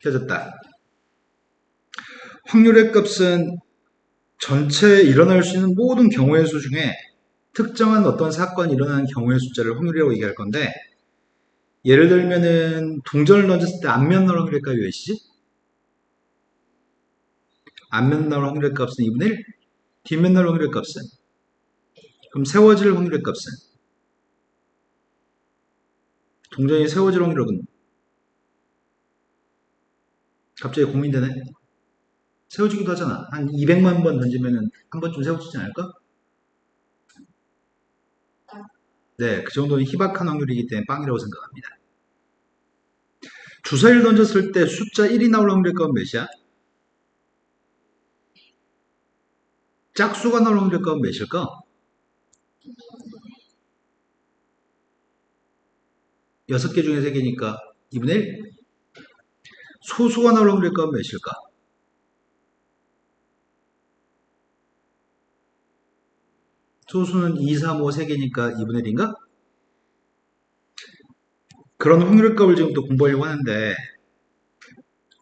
켜졌다. 확률의 값은 전체 일어날 수 있는 모든 경우의 수 중에 특정한 어떤 사건이 일어나는 경우의 숫자를 확률이라고 얘기할 건데, 예를 들면은 동전을 던졌을 때 앞면 나올 확률의 값이 몇이지? 앞면 나올 확률의 값은 2분의 1? 뒷면 나올 확률의 값은? 그럼 세워질 확률의 값은? 동전이 세워질 확률은? 갑자기 고민되네. 세워지기도 하잖아. 한 200만 번 던지면은 한 번쯤 세워지지 않을까? 네, 그 정도는 희박한 확률이기 때문에 빵이라고 생각합니다. 주사위를 던졌을 때 숫자 1이 나올 확률의 값은 몇이야? 짝수가 나올 확률의 값은 몇일까? 6개 중에 3개니까 2분의 1? 소수가 나올 확률의 값은 몇일까? 소수는 2, 3, 5, 3개니까 2분의 1인가? 그런 확률의 값을 지금 또 공부하려고 하는데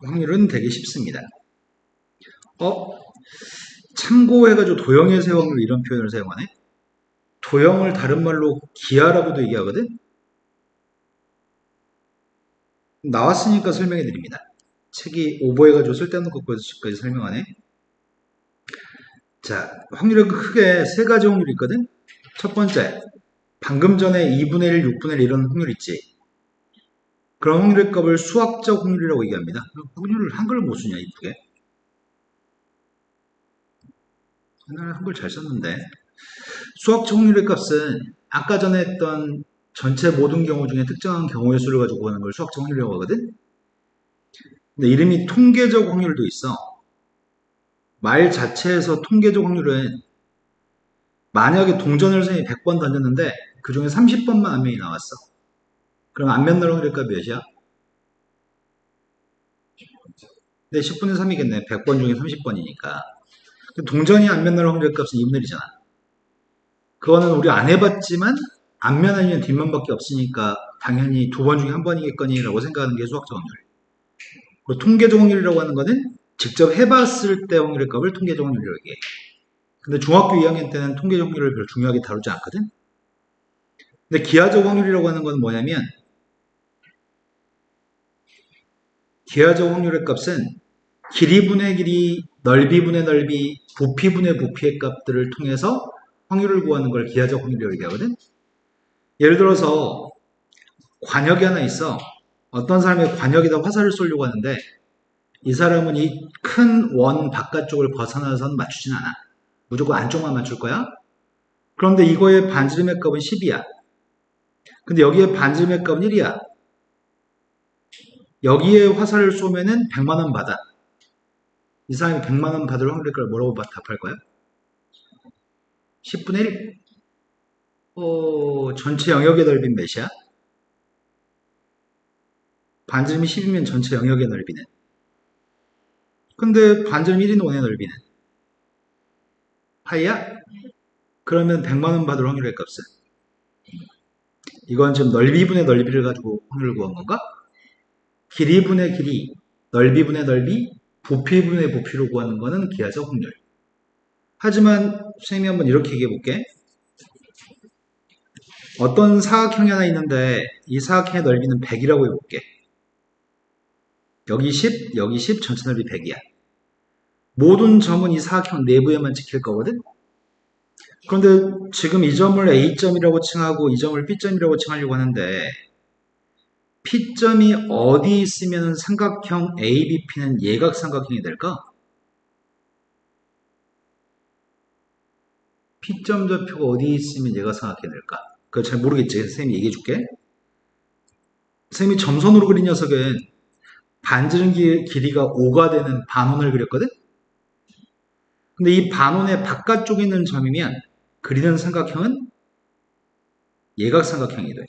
확률은 되게 쉽습니다. 참고해가지고 도형의 세확률 이런 표현을 사용하네? 도형을 다른 말로 기하라고도 얘기하거든? 나왔으니까 설명해 드립니다. 책이 오버해가지고 쓸데없는 것까지 설명하네. 자, 확률은 크게 세 가지 확률이 있거든? 첫 번째, 방금 전에 2분의 1, 6분의 1 이런 확률 있지? 그런 확률의 값을 수학적 확률이라고 얘기합니다. 확률을 한글을 못 쓰냐, 이쁘게? 옛날에 한글 잘 썼는데. 수학적 확률의 값은 아까 전에 했던 전체 모든 경우 중에 특정한 경우의 수를 가지고 구하는 걸 수학적 확률이라고 하거든? 근데 이름이 통계적 확률도 있어. 말 자체에서 통계적 확률은 만약에 동전을 선생님이 100번 던졌는데 그 중에 30번만 안면이 나왔어. 그럼 안면 나올 확률의 값이 몇이야? 네, 10분의 3이겠네. 100번 중에 30번이니까. 동전이 안면 나올 확률의 값은 2분의 1이잖아. 그거는 우리 안 해봤지만 앞면 아니면 뒷면밖에 없으니까 당연히 두 번 중에 한 번이겠거니라고 생각하는 게 수학적 확률. 그리고 통계적 확률이라고 하는 거는 직접 해봤을 때 확률의 값을 통계적 확률이라고 얘기해. 근데 중학교 2학년 때는 통계적 확률을 별로 중요하게 다루지 않거든. 근데 기하적 확률이라고 하는 건 뭐냐면 기하적 확률의 값은 길이분의 길이, 넓이분의 넓이, 부피분의 부피의 값들을 통해서 확률을 구하는 걸 기하적 확률이라고 얘기하거든. 예를 들어서 관역이 하나 있어. 어떤 사람이 관역에다 화살을 쏘려고 하는데 이 사람은 이 큰 원 바깥쪽을 벗어나서는 맞추진 않아. 무조건 안쪽만 맞출 거야. 그런데 이거의 반지름의 값은 10이야. 근데 여기에 반지름의 값은 1이야. 여기에 화살을 쏘면은 100만 원 받아. 이 사람이 100만 원 받을 확률의 값을 뭐라고 답할 거야? 10분의 1? 전체 영역의 넓이는 몇이야? 반지름이 10이면 전체 영역의 넓이는. 근데 반지름 1인 원의 넓이는 파이야? 그러면 100만 원 받을 확률의 값은? 이건 지금 넓이분의 넓이를 가지고 확률을 구한 건가? 길이분의 길이, 넓이분의 넓이, 부피분의 부피로 구하는 거는 기하적 확률. 하지만 선생님이 한번 이렇게 얘기해 볼게. 어떤 사각형이 하나 있는데 이 사각형의 넓이는 100이라고 해볼게. 여기 10, 여기 10, 전체 넓이 100이야. 모든 점은 이 사각형 내부에만 찍힐 거거든? 그런데 지금 이 점을 A점이라고 칭하고 이 점을 B점이라고 칭하려고 하는데 P점이 어디 있으면 삼각형 ABP는 예각삼각형이 될까? P점 좌표가 어디 있으면 예각삼각형이 될까? 그거 잘 모르겠지. 선생님이 얘기해 줄게. 선생님이 점선으로 그린 녀석은 반지름 길이가 5가 되는 반원을 그렸거든? 근데 이 반원의 바깥쪽에 있는 점이면 그리는 삼각형은 예각삼각형이 돼.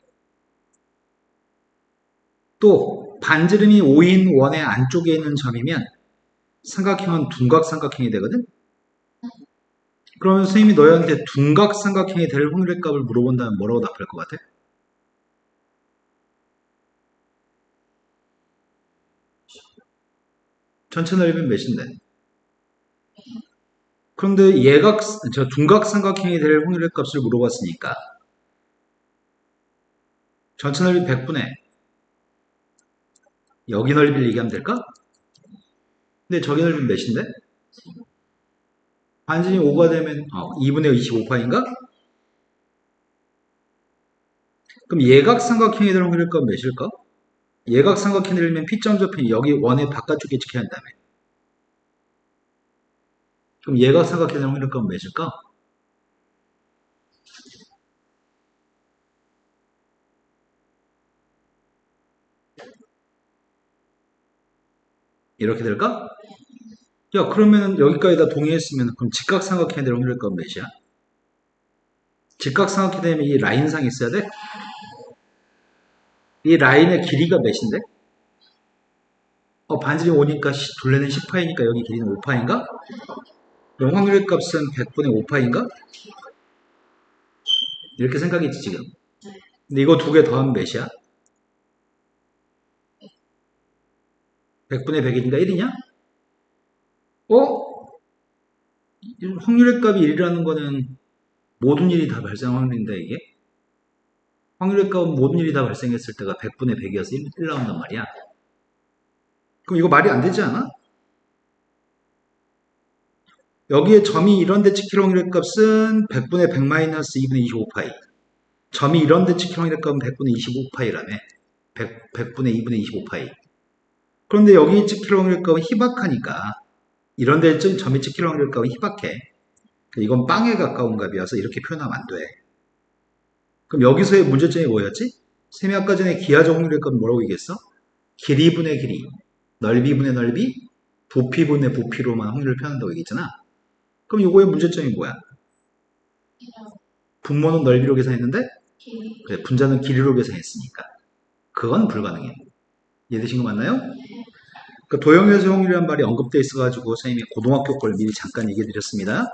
또 반지름이 5인 원의 안쪽에 있는 점이면 삼각형은 둔각삼각형이 되거든? 그러면 선생님이 너희한테 둔각삼각형이 될 확률의 값을 물어본다면 뭐라고 답할 것 같아? 전체 넓이는 몇인데? 그런데 둔각삼각형이 될 확률의 값을 물어봤으니까 전체 넓이 100분의 여기 넓이를 얘기하면 될까? 근데 저기 넓이는 몇인데? 반진이 5가 되면 2분의 25파인가? 그럼 예각삼각형이 되는 확률의 값은 몇일까? 예각삼각형이 되려면 P점 접힌 여기 원의 바깥쪽에 찍혀야 한다며. 그럼 예각삼각형이 되는 확률의 값은 몇일까? 이렇게 될까? 야, 그러면 여기까지 다 동의했으면 그럼 직각삼각형이 되는 확률의 값은 몇이야? 직각삼각형이 되면 이 라인상이 있어야 돼? 이 라인의 길이가 몇인데? 반지름이 5니까 둘레는 10파이니까 여기 길이는 5파인가? 그럼 확률의 값은 100분의 5파인가? 이렇게 생각했지 지금. 근데 이거 두 개 더하면 몇이야? 100분의 100이니까 1이냐? 확률의 값이 1이라는 거는 모든 일이 다 발생한 확률인데 이게? 확률의 값은 모든 일이 다 발생했을 때가 100분의 100이어서 1 나온단 말이야. 그럼 이거 말이 안 되지 않아? 여기에 점이 이런데 찍힐 확률의 값은 100분의 100 마이너스 2분의 25파이. 점이 이런데 찍힐 확률의 값은 100분의 25파이라며. 100분의 2분의 25파이. 그런데 여기 찍힐 확률의 값은 희박하니까 이런데 점이 찍힐 확률의 값은 희박해. 이건 빵에 가까운 값이어서 이렇게 표현하면 안 돼. 그럼 여기서의 문제점이 뭐였지? 쌤이 아까 전에 기하적 확률의 값은 뭐라고 얘기했어? 길이분의 길이, 넓이분의 넓이, 부피분의 부피로만 확률을 표현한다고 얘기했잖아. 그럼 이거의 문제점이 뭐야? 분모는 넓이로 계산했는데 그래, 분자는 길이로 계산했으니까 그건 불가능해. 이해되신 거 맞나요? 그 도형에서 확률이란 말이 언급되어 있어가지고 선생님이 고등학교 걸 미리 잠깐 얘기해 드렸습니다.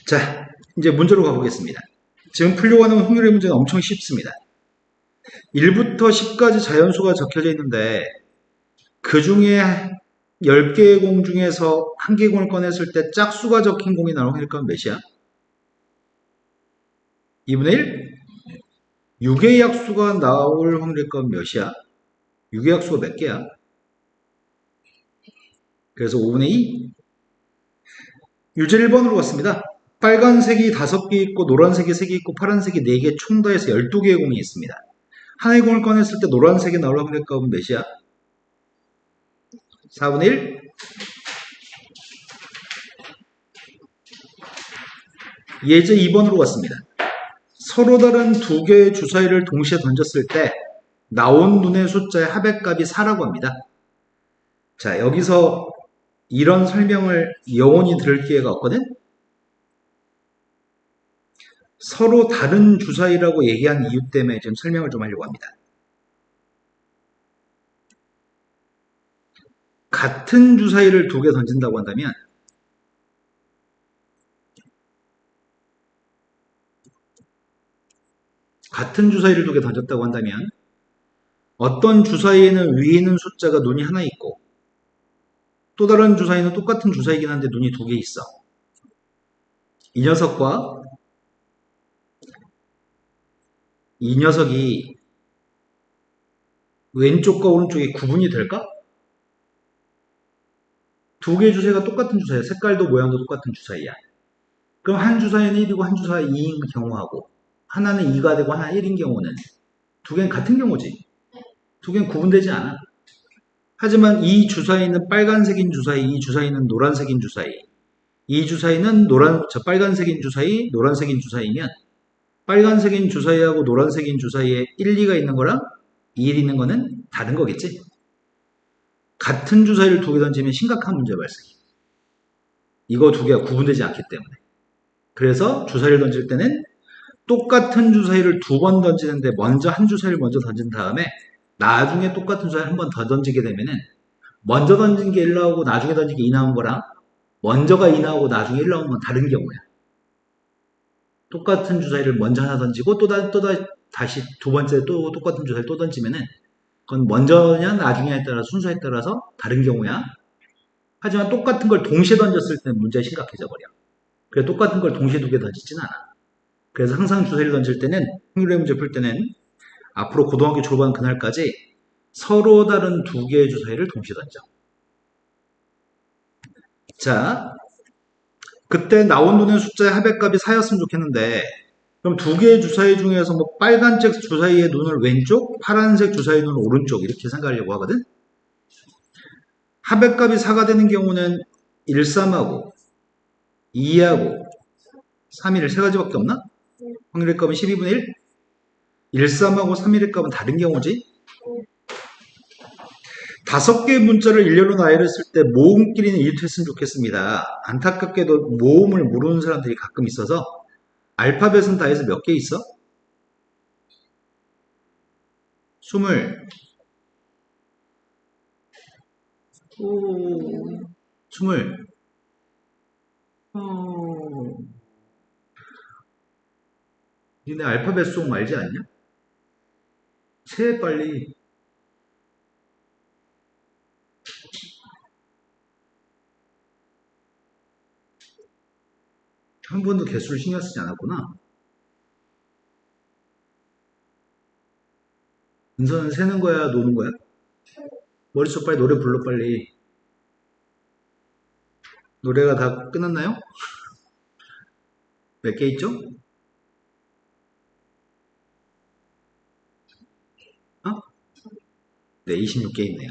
자, 이제 문제로 가보겠습니다. 지금 풀려고 하는 확률의 문제는 엄청 쉽습니다. 1부터 10까지 자연수가 적혀져 있는데 그 중에 10개의 공 중에서 한 개 공을 꺼냈을 때 짝수가 적힌 공이 나올 확률 값은 몇이야? 2분의 1? 6의 약수가 나올 확률의 값은 몇이야? 6의 약수가 몇 개야? 그래서 5분의 2? 유제 1번으로 갔습니다. 빨간색이 5개 있고 노란색이 3개 있고 파란색이 4개 총 더해서 12개의 공이 있습니다. 하나의 공을 꺼냈을 때 노란색이 나올 확률의 값은 몇이야? 4분의 1? 예제 2번으로 갔습니다. 서로 다른 두 개의 주사위를 동시에 던졌을 때 나온 눈의 숫자의 합의값이 4라고 합니다. 자, 여기서 이런 설명을 영원히 들을 기회가 없거든? 서로 다른 주사위라고 얘기한 이유 때문에 지금 설명을 좀 하려고 합니다. 같은 주사위를 두 개 던진다고 한다면 같은 주사위를 두 개 던졌다고 한다면 어떤 주사위에는 위에 있는 숫자가 눈이 하나 있고 또 다른 주사위는 똑같은 주사위이긴 한데 눈이 두 개 있어. 이 녀석이 왼쪽과 오른쪽이 구분이 될까? 두 개의 주사위가 똑같은 주사위야. 색깔도 모양도 똑같은 주사위야. 그럼 한 주사위는 1이고 한 주사위 2인 경우하고 하나는 2가 되고 하나 1인 경우는 두 개는 같은 경우지. 두 개는 구분되지 않아. 하지만 이 주사위는 빨간색인 주사위, 이 주사위는 노란색인 주사위. 이 주사위는 빨간색인 주사위, 노란색인 주사위면 빨간색인 주사위하고 노란색인 주사위에 1, 2가 있는 거랑 2, 1 있는 거는 다른 거겠지. 같은 주사위를 두 개 던지면 심각한 문제 발생해. 이거 두 개가 구분되지 않기 때문에. 그래서 주사위를 던질 때는 똑같은 주사위를 두 번 던지는데 먼저 한 주사위를 먼저 던진 다음에 나중에 똑같은 주사위를 한 번 더 던지게 되면은 먼저 던진 게 1 나오고 나중에 던진 게 2 나온 거랑 먼저가 2 나오고 나중에 1 나온 건 다른 경우야. 똑같은 주사위를 먼저 하나 던지고 또 다시 두 번째 또 똑같은 주사위를 또 던지면은 그건 먼저냐 나중냐에 따라 순서에 따라서 다른 경우야. 하지만 똑같은 걸 동시에 던졌을 때는 문제가 심각해져 버려. 그래서 똑같은 걸 동시에 두 개 던지진 않아. 그래서 항상 주사위를 던질 때는 확률의 문제 풀 때는 앞으로 고등학교 졸업하는 그날까지 서로 다른 두 개의 주사위를 동시에 던져. 자, 그때 나온 눈의 숫자의 합의값이 4였으면 좋겠는데 그럼 두 개의 주사위 중에서 뭐 빨간색 주사위의 눈을 왼쪽, 파란색 주사위의 눈을 오른쪽 이렇게 생각하려고 하거든. 합의값이 4가 되는 경우는 1, 3하고 2하고 3, 1 세 가지밖에 없나? 확률의 값은 12분의 1? 1, 3하고 3, 1의 값은 다른 경우지. 다섯 개의 문자를 일렬로 나열했을 때 모음끼리는 이웃했으면 좋겠습니다. 안타깝게도 모음을 모르는 사람들이 가끔 있어서 알파벳은 다 해서 몇 개 있어? 20. 오, 20. 니네 알파벳 송 알지 않냐? 세 빨리. 한 번도 개수를 신경 쓰지 않았구나. 은서는 세는 거야, 노는 거야? 머릿속 빨리 노래 불러 빨리. 노래가 다 끝났나요? 몇 개 있죠? 어? 네, 26개 있네요.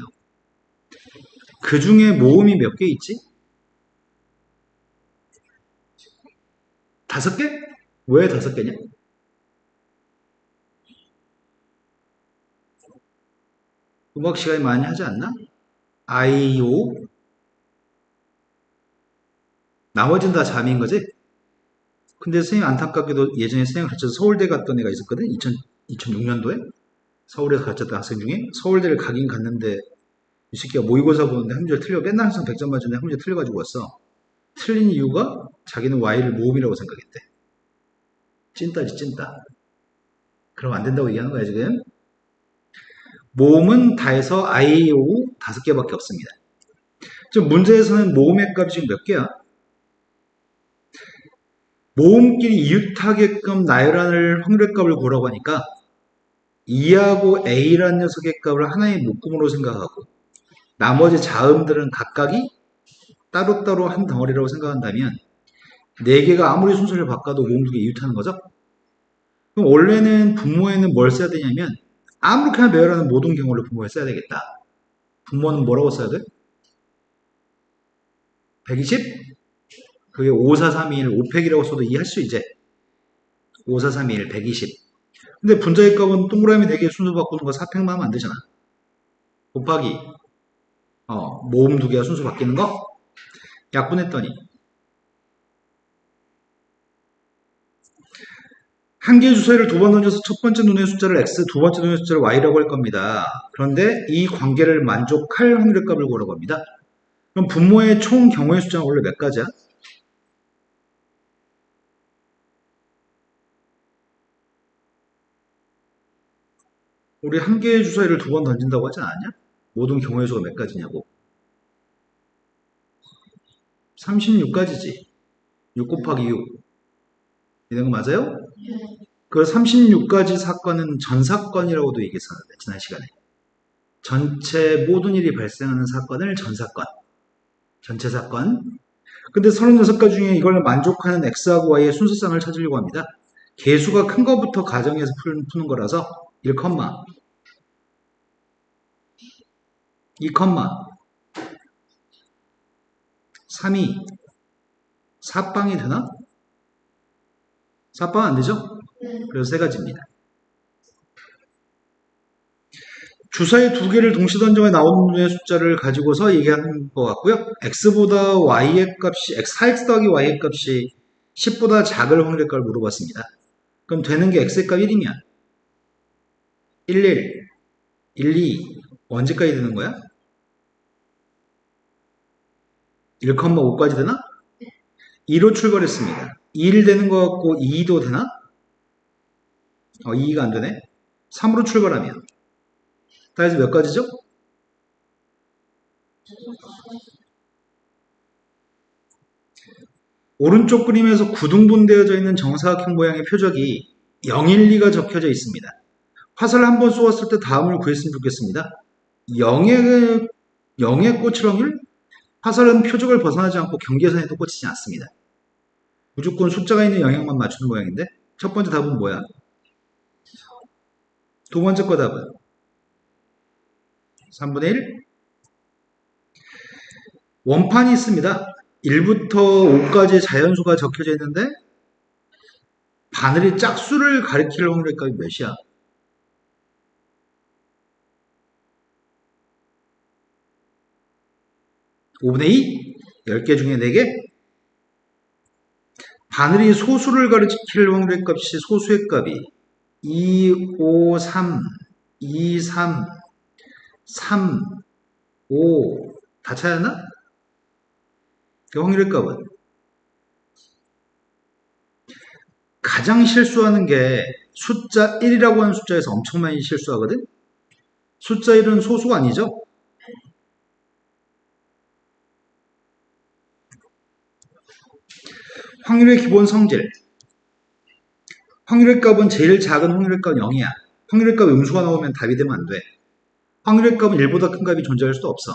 그 중에 모음이 몇 개 있지? 5개? 왜 5개냐? 음악 시간에 많이 하지 않나? 아이오. 나머지는 다 잠인 거지? 근데 선생님 안타깝게도 예전에 선생님 가르쳐서 서울대 갔던 애가 있었거든? 2006년도에? 서울에서 가르쳤던 학생 중에? 서울대를 가긴 갔는데 이 새끼가 모의고사 보는데 한 문제 틀려. 맨날 항상 100점 맞는데 한 문제 틀려가지고 왔어. 틀린 이유가 자기는 Y를 모음이라고 생각했대. 찐따지 찐따. 그럼 안 된다고 얘기하는 거야 지금? 모음은 다 해서 I, O 5개밖에 없습니다. 지금 문제에서는 모음의 값이 지금 몇 개야? 모음끼리 이웃하게끔 나열할 확률의 값을 구하라고 하니까 2하고 A라는 녀석의 값을 하나의 묶음으로 생각하고 나머지 자음들은 각각이 따로따로 한 덩어리라고 생각한다면 4개가 아무리 순서를 바꿔도 모음 2개 이웃하는 거죠? 그럼 원래는 분모에는 뭘 써야 되냐면 아무렇게나 배열하는 모든 경우를 분모에 써야 되겠다. 분모는 뭐라고 써야 돼? 120? 그게 5, 4, 3, 2, 1, 5팩이라고 써도 이해할 수 있지? 5, 4, 3, 2, 1, 120. 근데 분자의 값은 동그라미 4개 순서 바꾸는 거 4팩만 하면 안 되잖아. 곱하기 모음 2개가 순서 바뀌는 거 약분했더니 한 개의 주사위를 두 번 던져서 첫 번째 눈의 숫자를 x, 두 번째 눈의 숫자를 y라고 할 겁니다. 그런데 이 관계를 만족할 확률의 값을 구하라고 합니다. 그럼 분모의 총 경우의 숫자는 원래 몇 가지야? 우리 한 개의 주사위를 두 번 던진다고 하지 않았냐? 모든 경우의 수가 몇 가지냐고. 36가지지. 6 곱하기 6. 이런 거 맞아요? 그 36가지 사건은 전사건이라고도 얘기했었는데 지난 시간에. 전체 모든 일이 발생하는 사건을 전사건. 전체 사건. 근데 36가지 중에 이걸 만족하는 x하고 y의 순서상을 찾으려고 합니다. 개수가 큰 것부터 가정해서 푸는 거라서 1, 2, 3이 4빵이 되나? 4빵 안 되죠? 그래서 세 가지입니다. 주사위 두 개를 동시 던져에 나오는 의 숫자를 가지고서 얘기하는 것 같고요. x보다 y의 값이 4x 더하기 y의 값이 10보다 작을 확률의 값을 물어봤습니다. 그럼 되는 게 x의 값 1이면 1, 1, 2 언제까지 되는 거야? 1,5까지 되나? 2로 출발했습니다. 1 되는 것 같고 2도 되나? 2가 안 되네. 3으로 출발하면 다 해서 몇 가지죠? 오른쪽 그림에서 구등분되어져 있는 정사각형 모양의 표적이 012가 적혀져 있습니다. 화살을 한번 쏘았을 때 다음을 구했으면 좋겠습니다. 0에 꽂힐 확률? 화살은 표적을 벗어나지 않고 경계선에도 꽂히지 않습니다. 무조건 숫자가 있는 영역만 맞추는 모양인데 첫 번째 답은 뭐야? 두 번째 거 답은 3분의 1? 원판이 있습니다. 1부터 5까지 자연수가 적혀져 있는데 바늘이 짝수를 가리킬 확률의 값이 몇이야? 5분의 2? 10개 중에 4개? 바늘이 소수를 가리킬 확률의 값이 소수의 값이 2, 5, 3, 2, 3, 3, 5 다 차였나? 그 확률의 값은 가장 실수하는 게 숫자 1이라고 하는 숫자에서 엄청 많이 실수하거든? 숫자 1은 소수가 아니죠? 확률의 기본 성질. 확률의 값은 제일 작은 확률의 값은 0이야. 확률의 값 음수가 나오면 답이 되면 안 돼. 확률의 값은 1보다 큰 값이 존재할 수도 없어.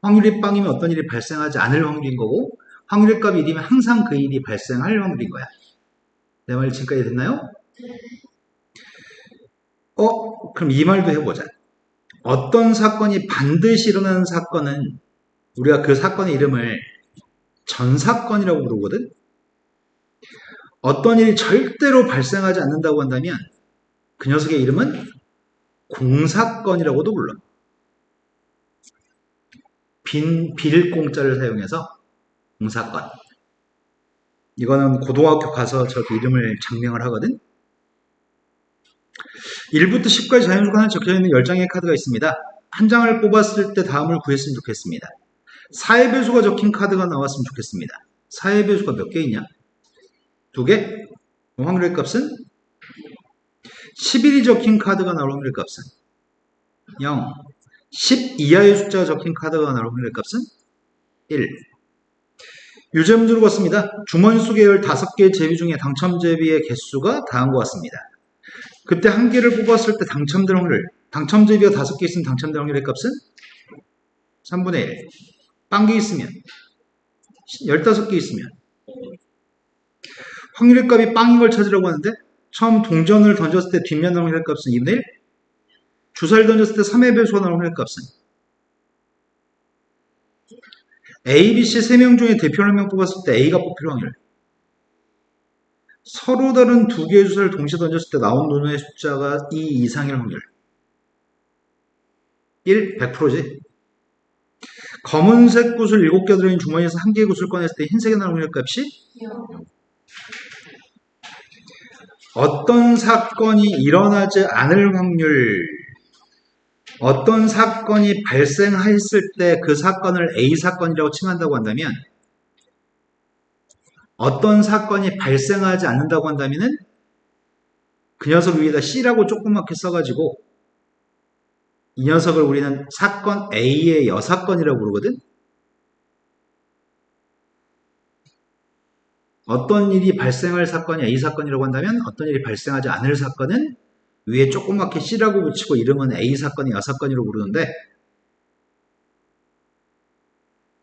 확률이 빵이면 어떤 일이 발생하지 않을 확률인 거고 확률의 값이 1이면 항상 그 일이 발생할 확률인 거야. 내 말 지금까지 됐나요? 그럼 이 말도 해보자. 어떤 사건이 반드시 일어나는 사건은 우리가 그 사건의 이름을 전사건이라고 부르거든? 어떤 일이 절대로 발생하지 않는다고 한다면 그 녀석의 이름은 공사건이라고도 불러. 빌공자를 사용해서 공사건. 이거는 고등학교 가서 저렇게 이름을 장명을 하거든. 1부터 10까지 자연수가 하나 적혀있는 10장의 카드가 있습니다. 한 장을 뽑았을 때 다음을 구했으면 좋겠습니다. 4의 배수가 적힌 카드가 나왔으면 좋겠습니다. 4의 배수가 몇 개 있냐? 2개? 확률의 값은? 11이 적힌 카드가 나올 확률의 값은? 0. 10 이하의 숫자가 적힌 카드가 나올 확률의 값은? 1. 유제문제로 봤습니다. 주머니 속에 15개의 제비 중에 당첨 제비의 개수가 다음과 같습니다. 그때 한 개를 뽑았을 때 당첨될 확률, 당첨 제비가 5개 있으면 당첨될 확률의 값은? 3분의 1. 빵개 있으면? 15개 있으면? 확률의 값이 빵인 걸 찾으라고 하는데 처음 동전을 던졌을 때 뒷면 나올 확률의 값은 2분의 1? 주사를 던졌을 때 3의 배수가 나올 확률의 값은? A, B, C 3명 중에 대표 1명 뽑았을 때 A가 뽑힐 확률. 서로 다른 2개의 주사를 동시에 던졌을 때 나온 눈의 숫자가 2 이상일 확률. 1, 100%지. 검은색 구슬 7개 들어있는 주머니에서 1개의 구슬 꺼냈을 때 흰색이 나올 확률 값이? 어떤 사건이 일어나지 않을 확률, 어떤 사건이 발생했을 때 그 사건을 A 사건이라고 칭한다고 한다면 어떤 사건이 발생하지 않는다고 한다면은 그 녀석 위에다 C라고 조그맣게 써가지고 이 녀석을 우리는 사건 A의 여사건이라고 부르거든. 어떤 일이 발생할 사건이 A 사건이라고 한다면 어떤 일이 발생하지 않을 사건은 위에 조그맣게 C라고 붙이고 이름은 A 사건이 여사건이라고 부르는데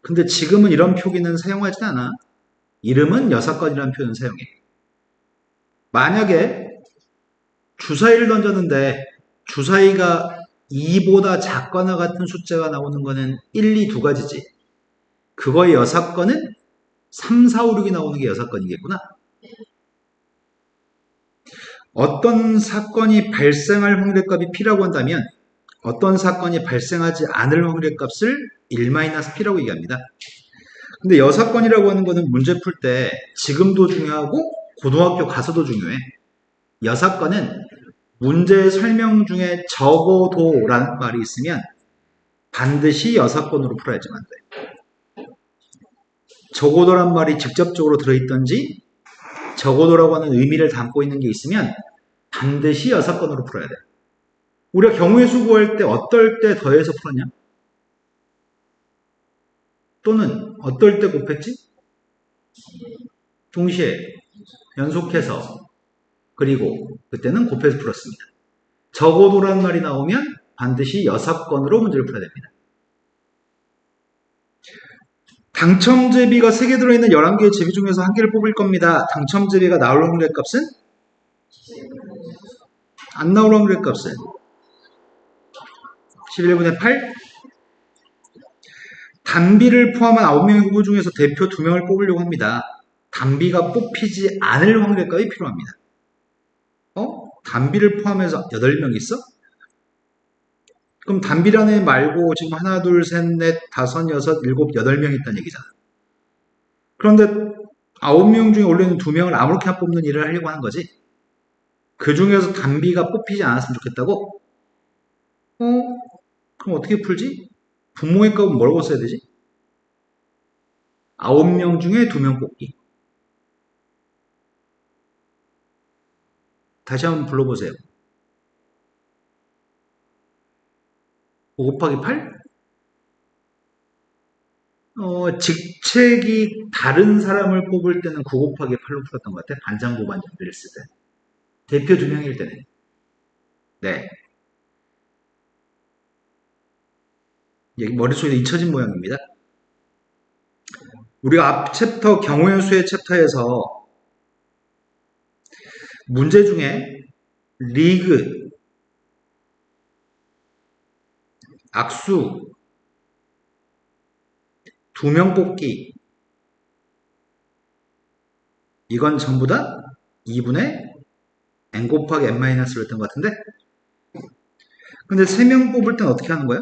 근데 지금은 이런 표기는 사용하지 않아. 이름은 여사건이라는 표현을 사용해. 만약에 주사위를 던졌는데 주사위가 2보다 작거나 같은 숫자가 나오는 거는 1, 2, 2가지지. 그거의 여사건은 3, 4, 5, 6이 나오는 게 여사건이겠구나. 어떤 사건이 발생할 확률의 값이 P라고 한다면 어떤 사건이 발생하지 않을 확률의 값을 1-P라고 얘기합니다. 근데 여사건이라고 하는 거는 문제 풀 때 지금도 중요하고 고등학교 가서도 중요해. 여사건은 문제 설명 중에 적어도 라는 말이 있으면 반드시 여사건으로 풀어야지만 돼. 적어도란 말이 직접적으로 들어있던지 적어도라고 하는 의미를 담고 있는 게 있으면 반드시 여사건으로 풀어야 돼. 우리가 경우의 수 구할 때 어떨 때 더해서 풀었냐? 또는 어떨 때 곱했지? 동시에 연속해서 그리고 그때는 곱해서 풀었습니다. 적어도란 말이 나오면 반드시 6건으로 문제를 풀어야 됩니다. 당첨 제비가 3개 들어있는 11개의 제비 중에서 한 개를 뽑을 겁니다. 당첨 제비가 나올 확률의 값은? 안 나올 확률의 값은? 11분의 8? 단비를 포함한 9명의 후보 중에서 대표 2명을 뽑으려고 합니다. 단비가 뽑히지 않을 확률의 값이 필요합니다. 단비를 포함해서 8명 있어? 그럼 단비라는 애 말고 지금 하나, 둘, 셋, 넷, 다섯, 여섯, 일곱, 8명 있다는 얘기잖아. 그런데 9명 중에 원래는 2명을 아무렇게나 뽑는 일을 하려고 하는 거지. 그 중에서 단비가 뽑히지 않았으면 좋겠다고? 그럼 어떻게 풀지? 분모의 값은 뭐라고 써야 되지? 9명 중에 2명 뽑기. 다시 한번 불러보세요. 5 곱하기 8? 직책이 다른 사람을 뽑을 때는 9 곱하기 8로 풀었던 것 같아. 반장고 반장들 했을 때. 대표 2명일 때는. 네. 여기 머릿속에 잊혀진 모양입니다. 우리가 앞 챕터 경우의 수의 챕터에서 문제 중에 리그, 악수, 2명 뽑기 이건 전부 다 2분의 n 곱하기 n-를 했던 것 같은데 근데 3명 뽑을 땐 어떻게 하는 거야?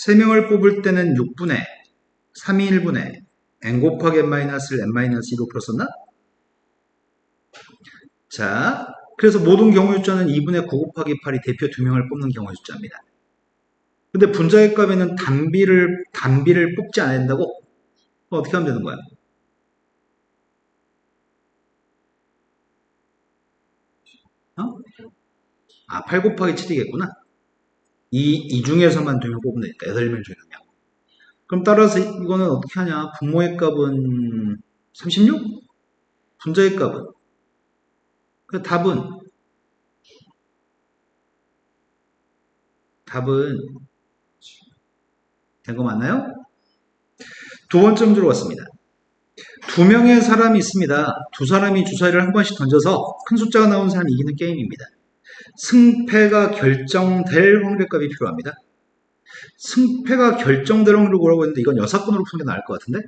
3명을 뽑을 때는 6분의 3이 1분의 n 곱하기 n-를 n-2로 풀었었나? 자, 그래서 모든 경우의 숫자는 2분의 9 곱하기 8이 대표 2명을 뽑는 경우의 숫자입니다. 근데 분자의 값에는 단비를 뽑지 않아야 된다고? 어떻게 하면 되는 거야? 8 곱하기 7이겠구나. 이 중에서만 2명 뽑으면 되니까 8명 중에 2명. 그럼 따라서 이거는 어떻게 하냐? 분모의 값은 36? 분자의 값은? 그 답은 된 거 맞나요? 두 번째 문제로 왔습니다. 2명의 사람이 있습니다. 2사람이 주사위를 한 번씩 던져서 큰 숫자가 나온 사람이 이기는 게임입니다. 승패가 결정될 확률의 값이 필요합니다. 승패가 결정될 확률을 구하라고 했는데 이건 여사건으로 푸는 게 나을 것 같은데?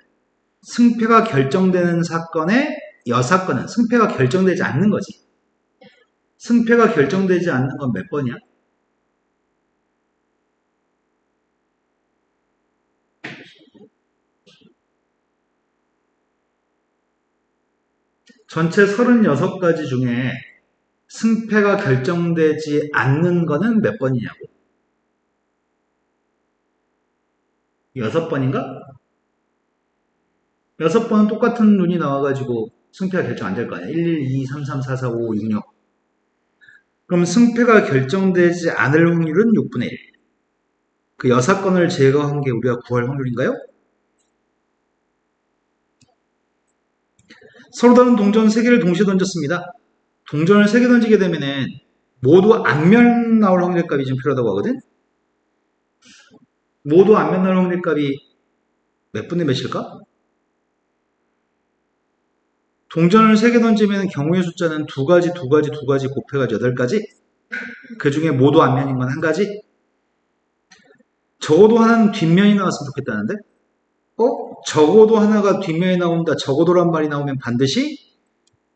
승패가 결정되는 사건의 여사건은 승패가 결정되지 않는 거지. 승패가 결정되지 않는 건 몇 번이야? 전체 36가지 중에 승패가 결정되지 않는 거는 몇 번이냐고. 6번인가? 6번은 똑같은 눈이 나와가지고 승패가 결정 안 될 거 아니야. 1, 1, 2, 3, 3, 4, 4, 5, 6, 6. 그럼 승패가 결정되지 않을 확률은 6분의 1. 그 6건을 제거한 게 우리가 구할 확률인가요? 서로 다른 동전 3개를 동시에 던졌습니다. 동전을 3개 던지게 되면은 모두 앞면 나올 확률의 값이 좀 필요하다고 하거든? 모두 앞면 나올 확률의 값이 몇 분의 몇일까? 동전을 3개 던지면 경우의 숫자는 2가지 곱해가지고 8가지? 그 중에 모두 앞면인 건 1가지? 적어도 하나는 뒷면이 나왔으면 좋겠다는데? 적어도 하나가 뒷면에 나온다. 적어도란 말이 나오면 반드시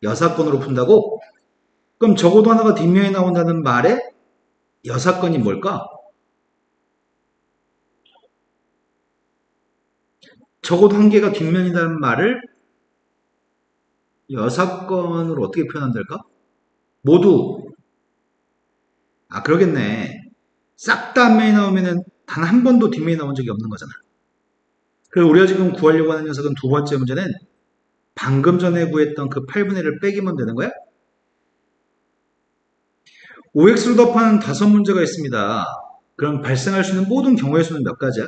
여사건으로 푼다고? 그럼 적어도 하나가 뒷면에 나온다는 말에 여사건이 뭘까? 적어도 한 개가 뒷면이라는 말을 여사건으로 어떻게 표현한달까? 모두. 그러겠네. 싹 다 앞면이 나오면은 단 한 번도 뒷면이 나온 적이 없는 거잖아. 그리고 우리가 지금 구하려고 하는 녀석은 두 번째 문제는 방금 전에 구했던 그 8분의 1을 빼기만 되는 거야? OX로 답하는 5문제가 있습니다. 그럼 발생할 수 있는 모든 경우의 수는 몇 가지야?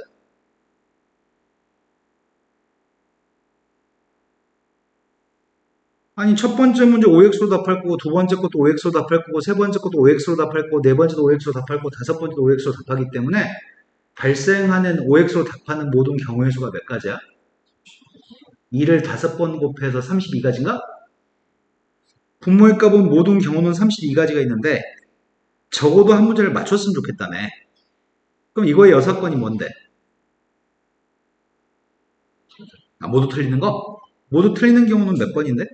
아니, 첫 번째 문제 OX로 답할 거고, 두 번째 것도 OX로 답할 거고, 세 번째 것도 OX로 답할 거고, 네 번째도 OX로 답할 거고, 다섯 번째도 OX로 답하기 때문에 발생하는 OX로 답하는 모든 경우의 수가 몇 가지야? 2를 5번 곱해서 32가지인가? 분모의 값은 모든 경우는 32가지가 있는데 적어도 한 문제를 맞췄으면 좋겠다며. 그럼 이거의 6건이 뭔데? 아, 모두 틀리는 거? 모두 틀리는 경우는 몇 번인데?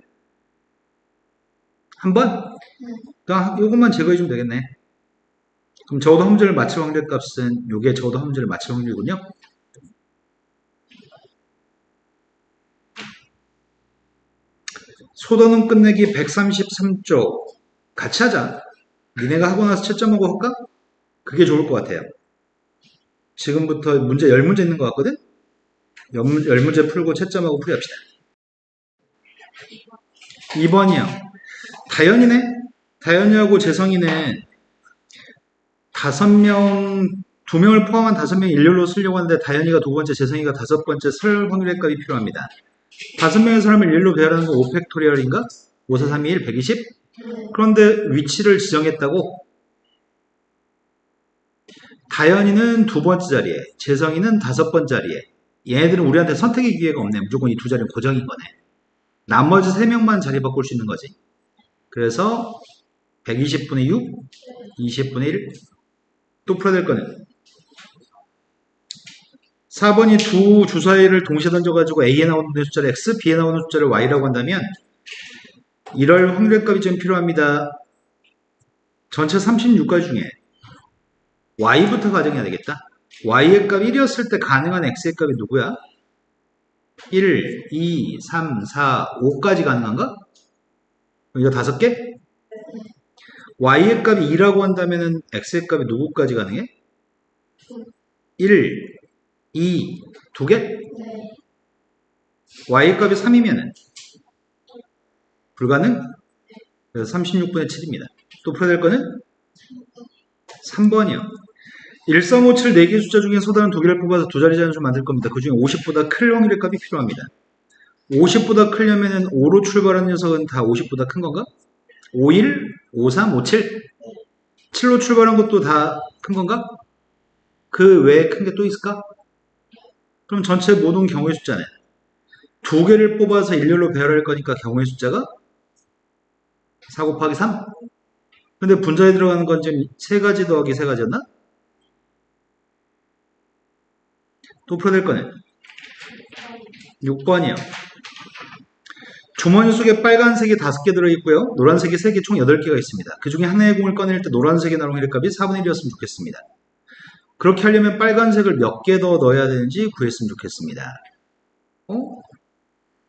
한 번? 그럼 이것만 제거해주면 되겠네. 그럼 적어도 한 문제를 맞출 확률 값은 이게 적어도 한 문제를 맞출 확률이군요. 소더는 끝내기 133쪽 같이 하자. 니네가 하고 나서 채점하고 할까? 그게 좋을 것 같아요. 지금부터 문제 10문제 있는 것 같거든? 10문제 풀고 채점하고 풀이합시다. 2번이요. 다현이네? 다현이하고 재성이는 2명을 포함한 5명 일렬로 쓰려고 하는데 다현이가 두 번째, 재성이가 5번째 설 확률의 값이 필요합니다. 5명의 사람을 일렬로 배열하는 건 5팩토리얼인가? 5, 4, 3, 2, 1, 120? 그런데 위치를 지정했다고? 다현이는 두 번째 자리에, 재성이는 5번째 자리에. 얘네들은 우리한테 선택의 기회가 없네. 무조건 이 두 자리는 고정인 거네. 나머지 3명만 자리 바꿀 수 있는 거지. 그래서 120분의 6, 20분의 1. 또 풀어야 될 거는 4번이 두 주사위를 동시에 던져가지고 A에 나오는 숫자를 X, B에 나오는 숫자를 Y라고 한다면 이럴 확률의 값이 좀 필요합니다. 전체 36가지 중에 Y부터 가정해야 되겠다. Y의 값 1이었을 때 가능한 X의 값이 누구야? 1, 2, 3, 4, 5까지 가능한가? 이거 5개? Y의 값이 2라고 한다면 X의 값이 누구까지 가능해? 1, 2, 2개? Y의 값이 3이면 불가능? 그래서 36분의 7입니다. 또 풀어야 될 거는 3번이요. 1357 4개 숫자 중에 소단은 2개를 뽑아서 두 자리 자연수 만들 겁니다. 그 중에 50보다 클 확률의 값이 필요합니다. 50보다 크려면은 5로 출발하는 녀석은 다 50보다 큰 건가? 51, 53, 57? 7로 출발한 것도 다 큰 건가? 그 외에 큰 게 또 있을까? 그럼 전체 모든 경우의 숫자는 2개를 뽑아서 일렬로 배열할 거니까 경우의 숫자가 4 곱하기 3? 근데 분자에 들어가는 건 지금 3가지 더하기 3가지였나? 또 풀어야 될 거네. 6번이요. 주머니 속에 빨간색이 5개 들어있고요. 노란색이 3개, 총 8개가 있습니다. 그 중에 하나의 공을 꺼낼 때 노란색이 나오는 값이 4분의 1이었으면 좋겠습니다. 그렇게 하려면 빨간색을 몇 개 더 넣어야 되는지 구했으면 좋겠습니다.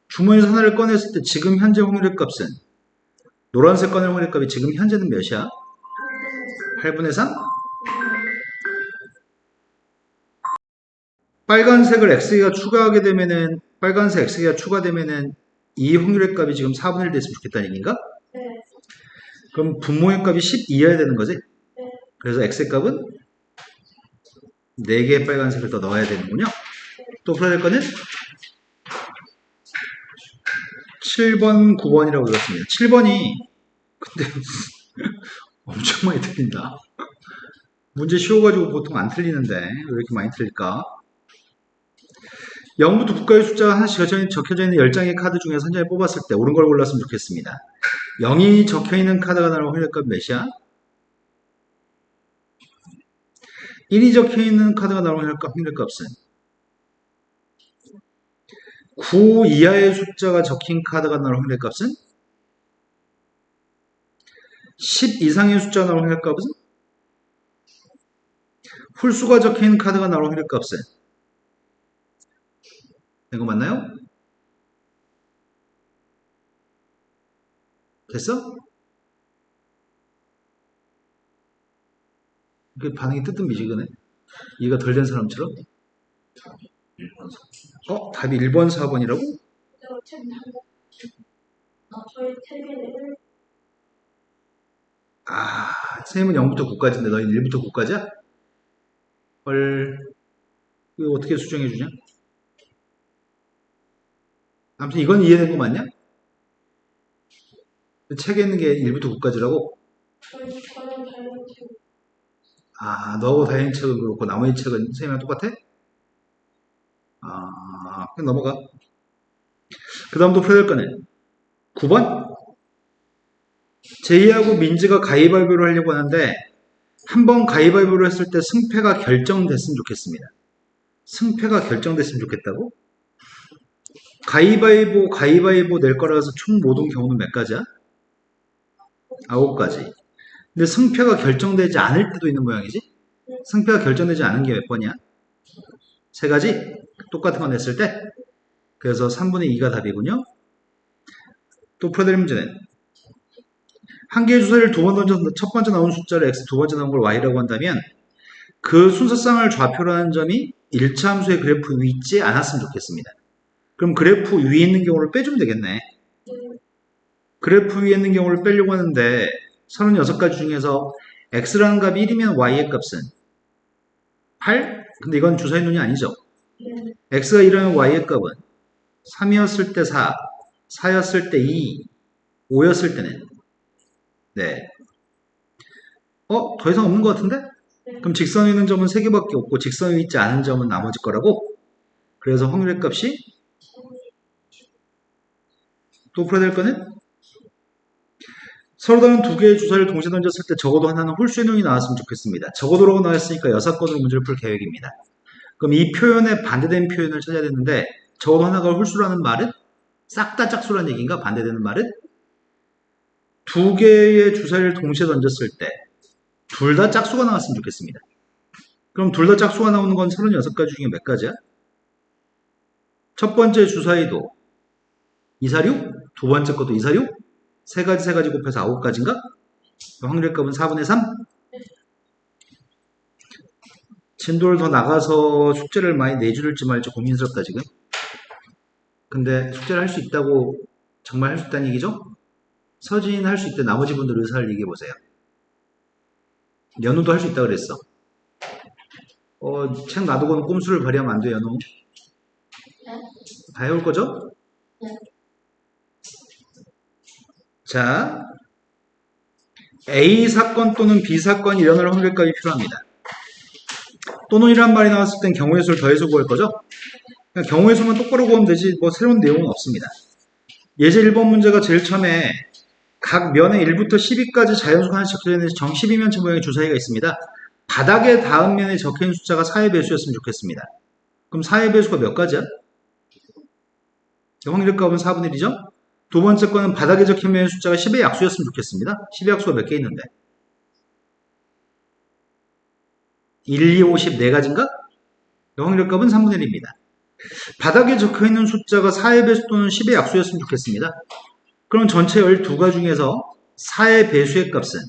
주머니에서 하나를 꺼냈을 때 지금 현재 확률의 값은 노란색 꺼낼 확률의 값이 지금 현재는 몇이야? 8분의 3? 빨간색을 x가 추가하게 되면은 빨간색 x가 추가되면은 이 확률의 값이 지금 4분의 1 됐으면 좋겠다는 얘기인가? 그럼 분모의 값이 12여야 되는 거지? 그래서 x의 값은 4개의 빨간색을 더 넣어야 되는군요. 또 풀어야 될 거는 7번, 9번이라고 읽었습니다. 7번이 근데 엄청 많이 틀린다. 문제 쉬워가지고 보통 안 틀리는데 왜 이렇게 많이 틀릴까? 0부터 국가의 숫자가 하나씩 적혀져 있는 10장의 카드 중에서 한 장을 뽑았을 때 옳은 걸 골랐으면 좋겠습니다. 0이 적혀있는 카드가 나올 확률값 몇이야? 1이 적혀있는 카드가 나올 확률값은 9 이하의 숫자가 적힌 카드가 나올 확률값은 10 이상의 숫자가 나올 확률값은 홀수가 적혀있는 카드가 나올 확률값은 이거 맞나요? 됐어? 그 반응이 뜨뜻미지근해. 이해가 덜 된 사람처럼? 답이 1번, 4번이라고? 저희 텔레비를 선생님은 0부터 9까지인데 너희는 1부터 9까지야? 헐, 이거 어떻게 수정해 주냐? 아무튼 이건 이해된 거 맞냐? 책에 있는 게 1부터 9까지라고? 너하고 다행인 책은 그렇고 나머지 책은 선생님이랑 똑같아? 그럼 넘어가. 그 다음도 풀어야 될 거네. 9번? 제이하고 민지가 가위바위보를 하려고 하는데 한 번 가위바위보를 했을 때 승패가 결정됐으면 좋겠습니다. 승패가 결정됐으면 좋겠다고? 가위바위보 낼 거라서 총 모든 경우는 몇 가지야? 9가지. 근데 승패가 결정되지 않을 때도 있는 모양이지? 승패가 결정되지 않은 게 몇 번이야? 3가지? 똑같은 거 냈을 때? 그래서 3분의 2가 답이군요. 또 풀어드릴 문제는 한 개의 주사위를 두 번 던져서 첫 번째 나온 숫자를 x, 두 번째 나온 걸 y라고 한다면 그 순서상을 좌표로 하는 점이 1차 함수의 그래프 위에 있지 않았으면 좋겠습니다. 그럼 그래프 위에 있는 경우를 빼주면 되겠네. 그래프 위에 있는 경우를 빼려고 하는데 36가지 중에서 x라는 값이 1이면 y의 값은 8? 근데 이건 주사위 논이 아니죠. x가 1이면 y의 값은 3이었을 때 4, 4였을 때 2, 5였을 때는 네. 더 이상 없는 것 같은데? 그럼 직선 위에 있는 점은 3개밖에 없고 직선 위에 있지 않은 점은 나머지 거라고? 그래서 확률의 값이 또 풀어야 될 거는 서로 다른 두 개의 주사를 동시에 던졌을 때 적어도 하나는 홀수의 놈이 나왔으면 좋겠습니다. 적어도라고 나왔으니까 6건으로 문제를 풀 계획입니다. 그럼 이 표현에 반대된 표현을 찾아야 되는데 적어도 하나가 홀수라는 말은 싹 다 짝수라는 얘기인가? 반대되는 말은 두 개의 주사를 동시에 던졌을 때 둘 다 짝수가 나왔으면 좋겠습니다. 그럼 둘 다 짝수가 나오는 건 36가지 중에 몇 가지야? 첫 번째 주사위도 246, 두 번째 것도 246, 세 가지 곱해서 9가지인가? 확률의 값은 4분의 3? 진도를 더 나가서 숙제를 많이 내줄지 말지 고민스럽다 지금. 근데 숙제를 할 수 있다고 정말 할 수 있다는 얘기죠? 서진이는 할 수 있대. 나머지 분들 의사를 얘기해보세요. 연우도 할 수 있다고 그랬어. 책 놔두고는 꼼수를 발휘하면 안 돼, 연우. 다 해올 거죠? 자, A 사건 또는 B 사건이 일어날 확률값이 필요합니다. 또는이란 말이 나왔을 땐 경우의 수를 더해서 구할 거죠? 그냥 경우의 수만 똑바로 구하면 되지 뭐 새로운 내용은 없습니다. 예제 1번 문제가 제일 처음에 각 면에 1부터 10위까지 자연수가 하나씩 적혀있는 정 12면체 모양의 주사위가 있습니다. 바닥에 닿은 면에 적혀있는 숫자가 4의 배수였으면 좋겠습니다. 그럼 4의 배수가 몇 가지야? 확률의 값은 4분의 1이죠? 두 번째 거는 바닥에 적혀있는 숫자가 10의 약수였으면 좋겠습니다. 10의 약수가 몇 개 있는데? 1, 2, 5, 10 4가지인가? 확률의 값은 3분의 1입니다. 바닥에 적혀있는 숫자가 4의 배수 또는 10의 약수였으면 좋겠습니다. 그럼 전체 12가지 중에서 4의 배수의 값은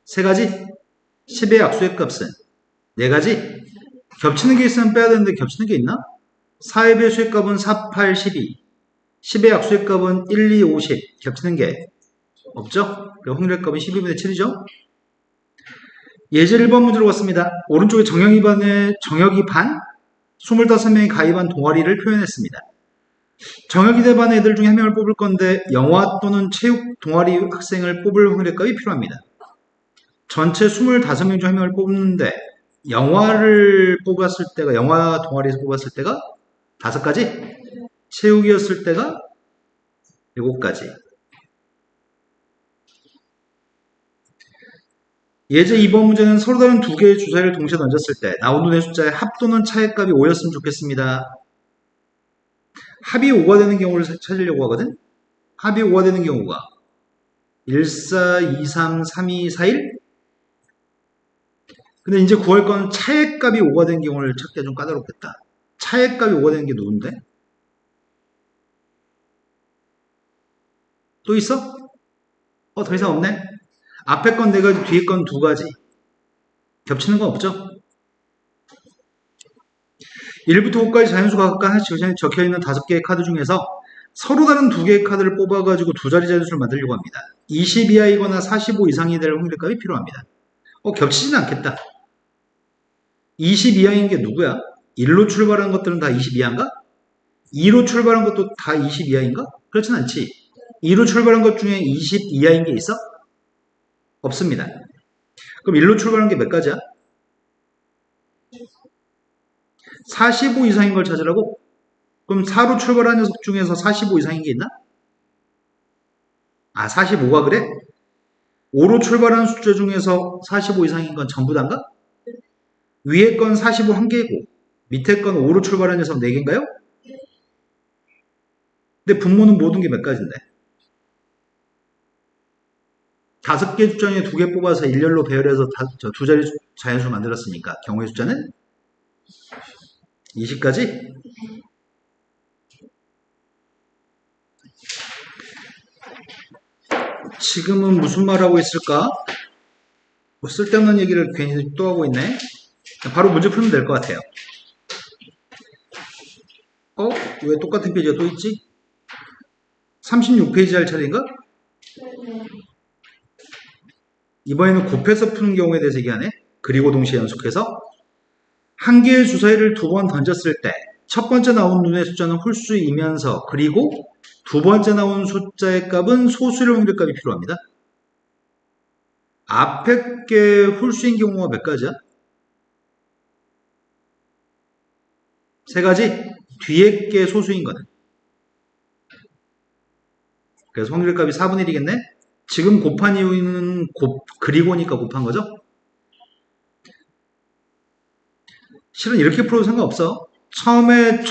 3가지, 10의 약수의 값은 4가지, 겹치는 게 있으면 빼야 되는데 겹치는 게 있나? 4의 배수의 값은 4, 8, 12, 10의 약수의 값은 1, 2, 5, 10, 겹치는 게 없죠? 확률의 값은 12분의 7이죠? 예제 1번 문제로 왔습니다. 오른쪽에 정혁이 반, 25명이 가입한 동아리를 표현했습니다. 정혁이 대반 애들 중에 한 명을 뽑을 건데 영화 또는 체육 동아리 학생을 뽑을 확률의 값이 필요합니다. 전체 25명 중 한 명을 뽑는데 영화를 뽑았을 때가 영화 동아리에서 뽑았을 때가 5가지, 체육이었을 때가 7가지. 예제 2번 문제는 서로 다른 두 개의 주사위를 동시에 던졌을 때 나온 눈의 숫자의 합 또는 차의 값이 5였으면 좋겠습니다. 합이 5가 되는 경우를 찾으려고 하거든? 합이 5가 되는 경우가 1, 4, 2, 3, 3, 2, 4, 1? 근데 이제 구할 건 차의 값이 5가 되는 경우를 찾기가 좀 까다롭겠다. 차의 값이 5가 되는 게 누군데? 또 있어? 더 이상 없네? 앞에 건 4가지, 뒤에 건 2가지. 겹치는 건 없죠? 1부터 5까지 자연수가 각각 하나씩 적혀있는 5개의 카드 중에서 서로 다른 두 개의 카드를 뽑아가지고 두 자리 자연수를 만들려고 합니다. 20 이하이거나 45 이상이 될 확률값이 필요합니다. 겹치진 않겠다. 20 이하인 게 누구야? 1로 출발한 것들은 다 20 이하인가? 2로 출발한 것도 다 20 이하인가? 그렇진 않지. 2로 출발한 것 중에 20 이하인 게 있어? 없습니다. 그럼 1로 출발한 게 몇 가지야? 45 이상인 걸 찾으라고? 그럼 4로 출발한 녀석 중에서 45 이상인 게 있나? 45가 그래? 5로 출발한 숫자 중에서 45 이상인 건 전부 다인가? 위에 건 45 한 개고 밑에 건 5로 출발한 녀석 4개인가요? 근데 분모는 모든 게 몇 가지인데? 5개 숫자 중에 2개 뽑아서 일렬로 배열해서 두 자리 자연수 만들었으니까 경우의 숫자는 20까지? 지금은 무슨 말 하고 있을까? 뭐 쓸데없는 얘기를 괜히 또 하고 있네. 바로 문제 풀면 될 것 같아요. 왜 똑같은 페이지가 또 있지? 36페이지 할 차례인가? 이번에는 곱해서 푸는 경우에 대해서 얘기하네. 그리고 동시에 연속해서 한 개의 주사위를 2번 던졌을 때 첫 번째 나온 눈의 숫자는 홀수이면서 그리고 두 번째 나온 숫자의 값은 소수일 확률값이 필요합니다. 앞에 게 홀수인 경우가 몇 가지야? 3가지? 뒤에 게 소수인 거는? 그래서 확률값이 4분의 1이겠네? 지금 곱한 이유는 그리고니까 곱한 거죠? 실은 이렇게 풀어도 상관없어. 처음에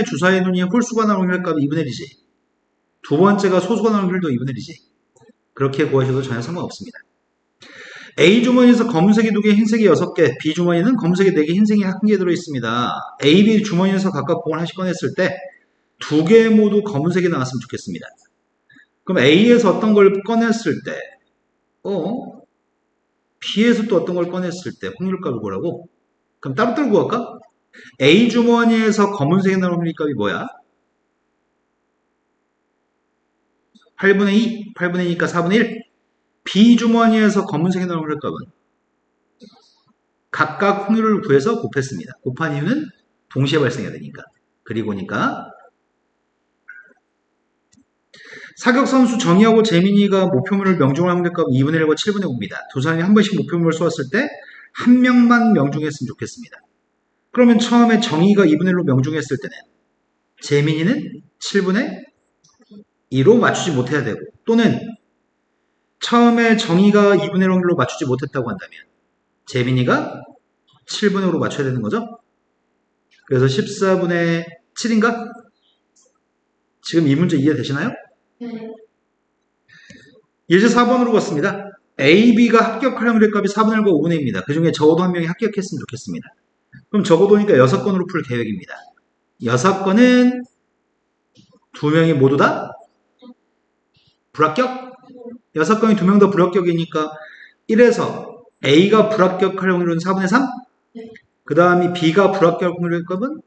주사위 눈이 홀수가 나온 확률값이 2분의 1이지. 두 번째가 소수가 나온 확률도 2분의 1이지. 그렇게 구하셔도 전혀 상관없습니다. A 주머니에서 검은색이 2개, 흰색이 6개, B 주머니는 검은색이 4개, 흰색이 1개 들어있습니다. A, B 주머니에서 각각 공을 하나씩 꺼냈을 때 2개 모두 검은색이 나왔으면 좋겠습니다. 그럼 A에서 어떤 걸 꺼냈을 때 B에서 또 어떤 걸 꺼냈을 때 확률값을 구하라고? 그럼 따로따로 구할까? A 주머니에서 검은색이 나온 확률값이 뭐야? 8분의 2, 8분의 2니까 4분의 1. B 주머니에서 검은색이 나온 확률값은 각각 확률을 구해서 곱했습니다. 곱한 이유는 동시에 발생해야 되니까. 그리고니까 사격선수 정희하고 재민이가 목표물을 명중할 확률값 2분의 1과 7분의 5입니다. 두 사람이 한 번씩 목표물을 쏘았을 때 한 명만 명중했으면 좋겠습니다. 그러면 처음에 정희가 2분의 1로 명중했을 때는 재민이는 7분의 2로 맞추지 못해야 되고 또는 처음에 정희가 2분의 1 확률로 맞추지 못했다고 한다면 재민이가 7분의 5로 맞춰야 되는 거죠. 그래서 14분의 7인가? 지금 이 문제 이해되시나요? 예제 4번으로 갔습니다. A, B가 합격할 확률값이 4분의 1과 5분의 1입니다. 그 중에 적어도 한 명이 합격했으면 좋겠습니다. 그럼 적어도니까 6건으로 풀 계획입니다. 6건은 2명이 모두 다 불합격? 6건이 2명 다 불합격이니까 1에서 A가 불합격할 확률은 4분의 3? 그 다음이 B가 불합격할 확률의 값은?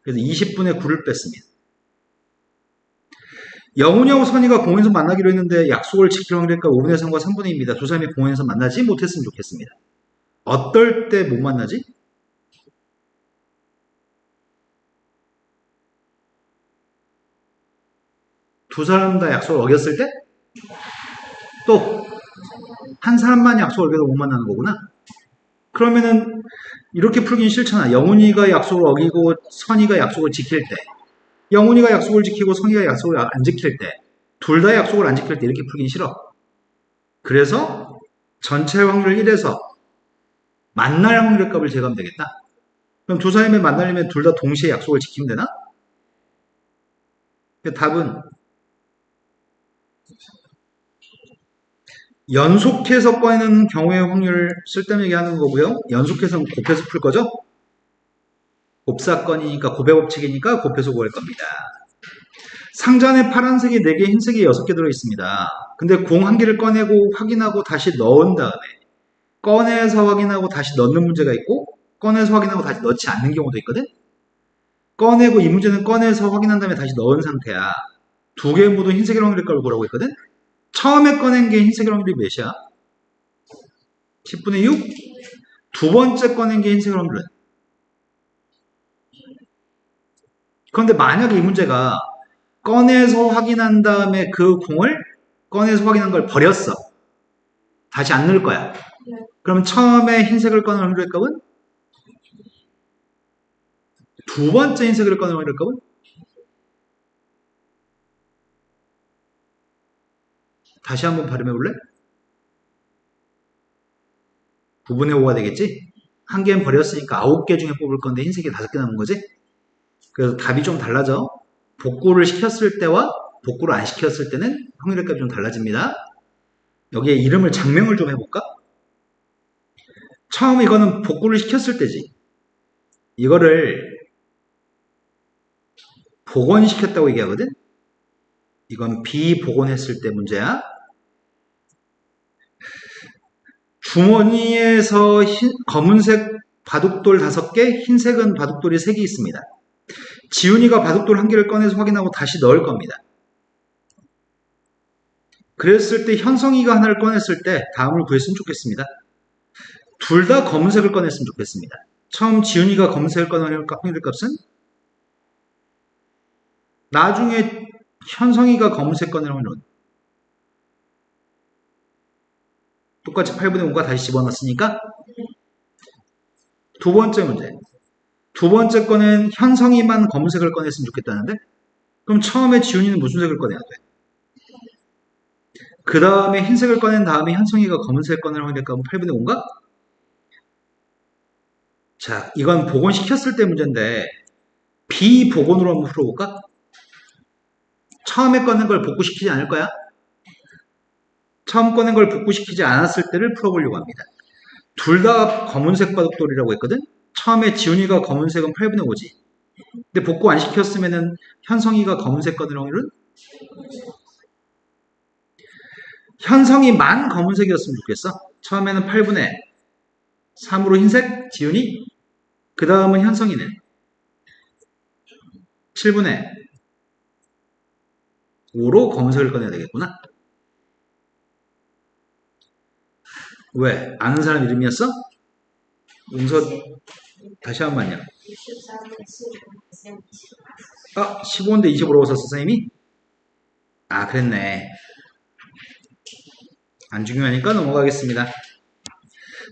그래서 20분의 9를 뺐습니다. 영훈이하고 선이가 공원에서 만나기로 했는데 약속을 지킬 확률의 값 5분의 3과 3분의 2입니다. 두 사람이 공원에서 만나지 못했으면 좋겠습니다. 어떨 때 못 만나지? 두 사람 다 약속을 어겼을 때? 또 한 사람만 약속을 어겨도 못 만나는 거구나. 그러면은 이렇게 풀긴 싫잖아. 영훈이가 약속을 어기고 선이가 약속을 지킬 때, 영훈이가 약속을 지키고 선이가 약속을 안 지킬 때, 둘 다 약속을 안 지킬 때 이렇게 풀긴 싫어. 그래서 전체 확률 1에서 만날 확률의 값을 제거하면 되겠다. 그럼 두 사람이 만나려면 둘 다 동시에 약속을 지키면 되나? 답은 연속해서 꺼내는 경우의 확률 쓸데없는 얘기하는 거고요. 연속해서 곱해서 풀 거죠? 곱사건이니까 곱의 법칙이니까 곱해서 구할 겁니다. 상자 안에 파란색이 4개, 흰색이 6개 들어있습니다. 근데 공 한 개를 꺼내고 확인하고 다시 넣은 다음에 꺼내서 확인하고 다시 넣는 문제가 있고 꺼내서 확인하고 다시 넣지 않는 경우도 있거든? 꺼내고 이 문제는 꺼내서 확인한 다음에 다시 넣은 상태야. 두 개 모두 흰색일 확률의 값을 보라고 했거든. 처음에 꺼낸 게 흰색일 확률이 몇이야? 10분의 6? 두 번째 꺼낸 게 흰색일 확률은? 그런데 만약에 이 문제가 꺼내서 확인한 다음에 그 공을 꺼내서 확인한 걸 버렸어. 다시 안 넣을 거야. 그럼 처음에 흰색을 꺼낸 확률의 값은? 두 번째 흰색을 꺼낸 확률의 값은? 다시 한번 발음해 볼래? 9분의 5가 되겠지? 한 개는 버렸으니까 9개 중에 뽑을 건데 흰색이 5개 남은 거지? 그래서 답이 좀 달라져. 복구를 시켰을 때와 복구를 안 시켰을 때는 확률의 값이 좀 달라집니다. 여기에 이름을 장명을 좀 해볼까? 처음 이거는 복구를 시켰을 때지. 이거를 복원시켰다고 얘기하거든? 이건 비복원했을 때 문제야. 주머니에서 검은색 바둑돌 5개, 흰색은 바둑돌이 3개 있습니다. 지훈이가 바둑돌 1개를 꺼내서 확인하고 다시 넣을 겁니다. 그랬을 때 현성이가 하나를 꺼냈을 때 다음을 구했으면 좋겠습니다. 둘 다 검은색을 꺼냈으면 좋겠습니다. 처음 지훈이가 검은색을 꺼내는 확률의 값은? 나중에 현성이가 검은색 꺼내는 확률은? 똑같이 8분의 5가 다시 집어넣었으니까? 두 번째 문제. 두 번째 거는 현성이만 검은색을 꺼냈으면 좋겠다는데? 그럼 처음에 지훈이는 무슨 색을 꺼내야 돼? 그 다음에 흰색을 꺼낸 다음에 현성이가 검은색을 꺼내는 확률의 값은 8분의 5인가? 자, 이건 복원시켰을 때 문제인데 비복원으로 한번 풀어볼까? 처음에 꺼낸 걸 복구시키지 않을 거야? 처음 꺼낸 걸 복구시키지 않았을 때를 풀어보려고 합니다. 둘 다 검은색 바둑돌이라고 했거든? 처음에 지훈이가 검은색은 8분의 5지. 근데 복구 안 시켰으면은 현성이가 검은색 꺼낼 확률은? 현성이만 검은색이었으면 좋겠어. 처음에는 8분의 3으로 흰색, 지훈이. 그 다음은 현성이는 7분의 5로 검은색을 꺼내야 되겠구나. 왜? 아는 사람 이름이었어? 용서 다시 한 번요. 15인데 25라고 썼어, 선생님이? 아, 그랬네. 안 중요하니까 넘어가겠습니다.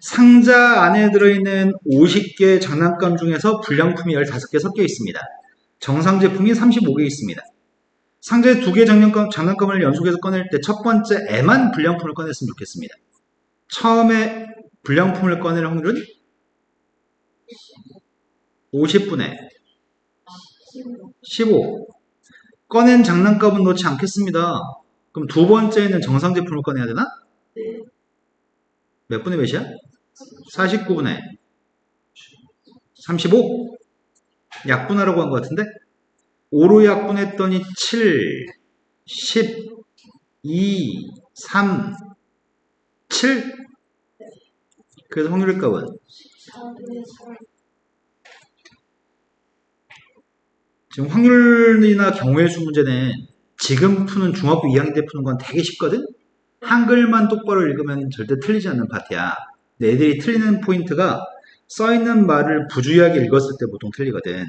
상자 안에 들어있는 50개 장난감 중에서 불량품이 15개 섞여 있습니다. 정상 제품이 35개 있습니다. 상자에 2개 장난감을 연속해서 꺼낼 때 첫 번째 애만 불량품을 꺼냈으면 좋겠습니다. 처음에 불량품을 꺼낼 확률은 50분의 15. 꺼낸 장난감은 넣지 않겠습니다. 그럼 두 번째에는 정상 제품을 꺼내야 되나? 몇 분의 몇이야? 49분의 35? 약분하라고 한 것 같은데? 5로 약분했더니 7, 10, 2, 3, 7? 그래서 확률의 값은? 지금 확률이나 경우의 수 문제는 지금 푸는 중학교 2학년 때 푸는 건 되게 쉽거든? 한글만 똑바로 읽으면 절대 틀리지 않는 파트야. 근데 애들이 틀리는 포인트가 써있는 말을 부주의하게 읽었을 때 보통 틀리거든.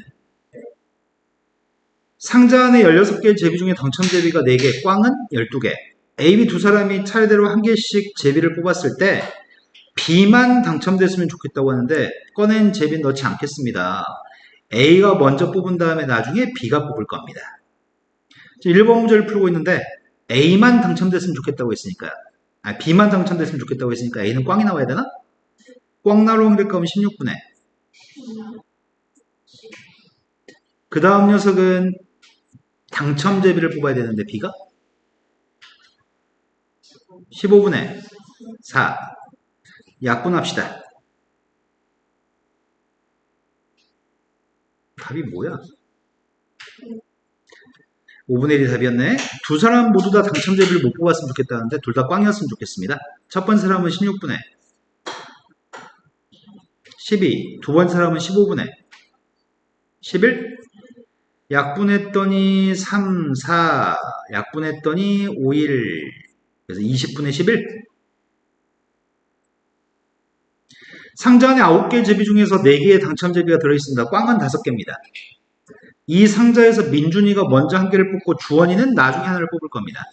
상자 안에 16개의 제비 중에 당첨 제비가 4개, 꽝은 12개. A, B 두 사람이 차례대로 한 개씩 제비를 뽑았을 때 B만 당첨됐으면 좋겠다고 하는데 꺼낸 제비는 넣지 않겠습니다. A가 먼저 뽑은 다음에 나중에 B가 뽑을 겁니다. 1번 문제를 풀고 있는데 A만 당첨됐으면 좋겠다고 했으니까 B만 당첨됐으면 좋겠다고 했으니까 A는 꽝이 나와야 되나? 꽝 나올 확률의 값은 16분의 그 다음 녀석은 당첨 제비를 뽑아야 되는데 B가 15분의 4 약분합시다. 답이 뭐야? 5분의 1이 답이었네. 두 사람 모두 다 당첨 제비를 못 뽑았으면 좋겠다는데 둘 다 꽝이었으면 좋겠습니다. 첫 번째 사람은 16분의 12, 두 번째 사람은 15분의 11. 약분했더니 3, 4, 약분했더니 5, 1, 그래서 20분의 11. 상자 안에 9개 제비 중에서 4개의 당첨 제비가 들어있습니다. 꽝은 5개입니다. 이 상자에서 민준이가 먼저 한 개를 뽑고 주원이는 나중에 하나를 뽑을 겁니다.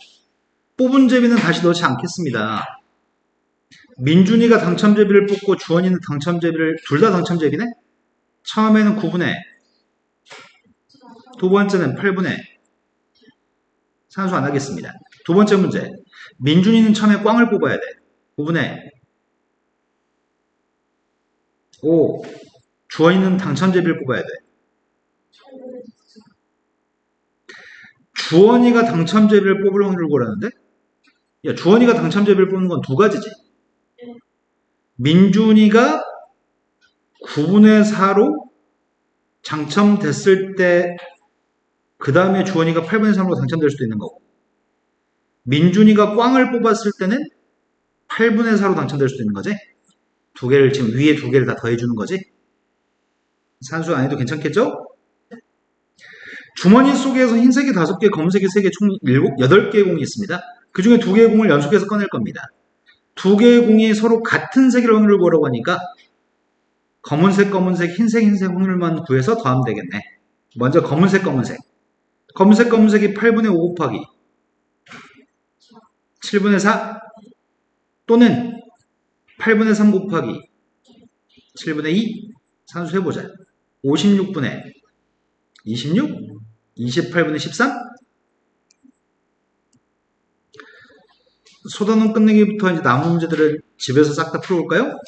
뽑은 제비는 다시 넣지 않겠습니다. 민준이가 당첨 제비를 뽑고 주원이는 당첨 제비를, 둘 다 당첨 제비네? 처음에는 9분의, 두 번째는 8분의, 산수 안 하겠습니다. 두 번째 문제. 민준이는 처음에 꽝을 뽑아야 돼. 9분의 5. 주원이는 당첨 제비를 뽑아야 돼. 주원이가 당첨 제비를 뽑을 확률을 고르는데? 야, 주원이가 당첨 제비를 뽑는 건 두 가지지. 민준이가 9분의 4로 당첨됐을 때, 그 다음에 주원이가 8분의 3으로 당첨될 수도 있는 거고, 민준이가 꽝을 뽑았을 때는 8분의 4로 당첨될 수도 있는 거지. 두 개를, 지금 위에 두 개를 다 더해주는 거지. 산수 안 해도 괜찮겠죠? 주머니 속에서 흰색이 5개, 검은색이 3개, 총 8개의 공이 있습니다. 그 중에 2개의 공을 연속해서 꺼낼 겁니다. 2개의 공이 서로 같은 색의 확률을 구하라고 하니까 검은색, 검은색, 흰색, 흰색 확률만 구해서 더하면 되겠네. 먼저 검은색, 검은색. 검은색, 검은색이 8분의 5 곱하기 7분의 4 또는 8분의 3 곱하기 7분의 2 산수 해보자. 56분의 26, 28분의 13. 소단원 끝내기부터 이제 남은 문제들을 집에서 싹 다 풀어볼까요?